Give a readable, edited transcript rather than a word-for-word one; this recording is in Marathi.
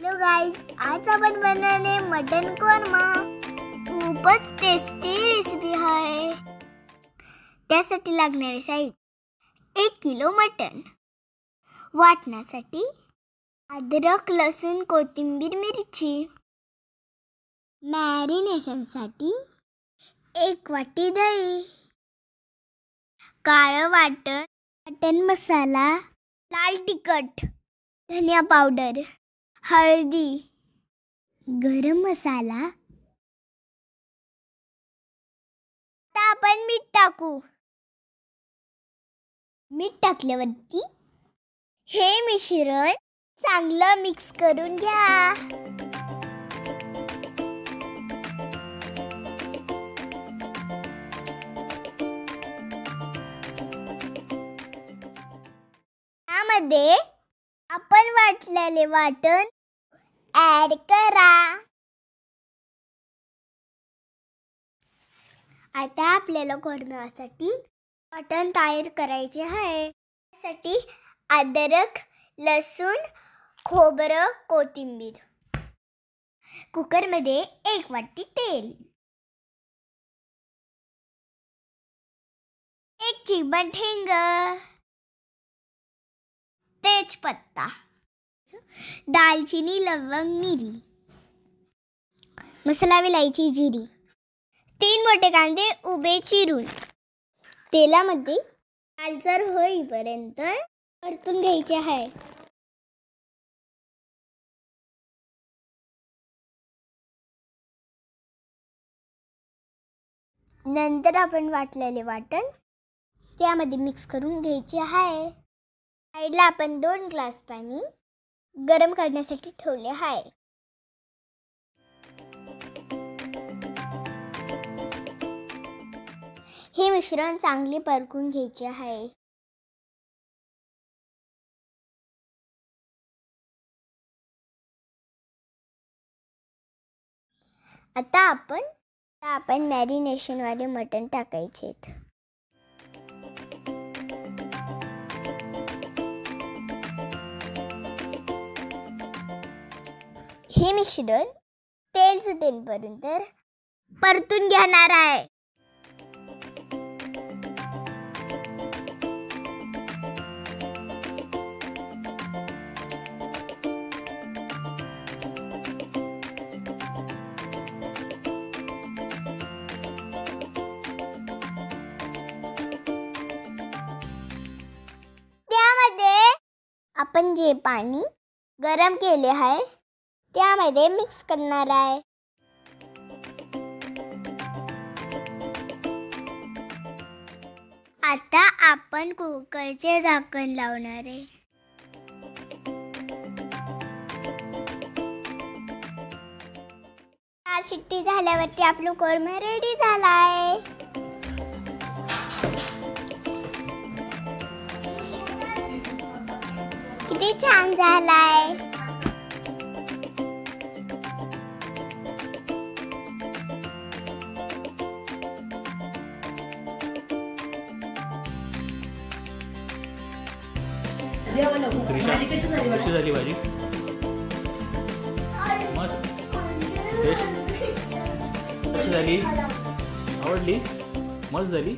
हेलो गाइस, आज आपण बनवणे मटन कोरमा. खूपच टेस्टी रेसिपी आहे. त्यासाठी लागणारे साहित्य 1 किलो मटन. वाटण्यासाठी अद्रक, लसूण, कोथिंबीर, मिरची. मॅरिनेशनसाठी 1 वाटी दही. काळं वाटण, मटन मसाला, लाल तिखट, धनिया पावडर, हळदी, गरम मसाला. आता आपण मीठ टाकू. मीठ टाकल्यावरती हे मिश्रण चांगलं मिक्स करून घ्या. त्यामध्ये आपण वाटलेले वाटण ऍड करा. आता आपल्याला कोरम्यासाठी वाटण तयार करायचे आहे. त्यासाठी अद्रक, लसूण, खोबरं, कोथिंबीर. कुकरमध्ये 1 वाटी तेल, 1 चिमट हिंग, तेजपत्ता, दालचिनी, लवंग, मिरी, मसाला विलायची, जिरी. 3 मोठे कांदे उभे चिरून तेलामध्ये लालसर होईपर्यंत परतून घ्यायचे आहे. नंतर आपण वाटलेले वाटण त्यामध्ये मिक्स करून घ्यायचे आहे. साईडला आपण 2 ग्लास पाणी गरम करण्यासाठी ठेवले आहे. हे मिश्रण चांगले परतून घ्यायचे आहे. आता आपण मॅरिनेशन वाले मटण टाकायचे आहेत. हे मिश्रण तेल सुटेपर्यंत परतून घेणार आहे. त्यामध्ये आपण जे पाणी गरम केले आहे त्यामध्ये मिक्स करणार आहे. आता आपण कुकरचे झाकण लावणार आहे. शिट्टी झाल्यावरती आपलं कोरमा रेडी झाला आहे. किती छान झालाय. कशी झाली भाजी? मस्त. टेस्ट कशी झाली? आवडली? मस्त झाली.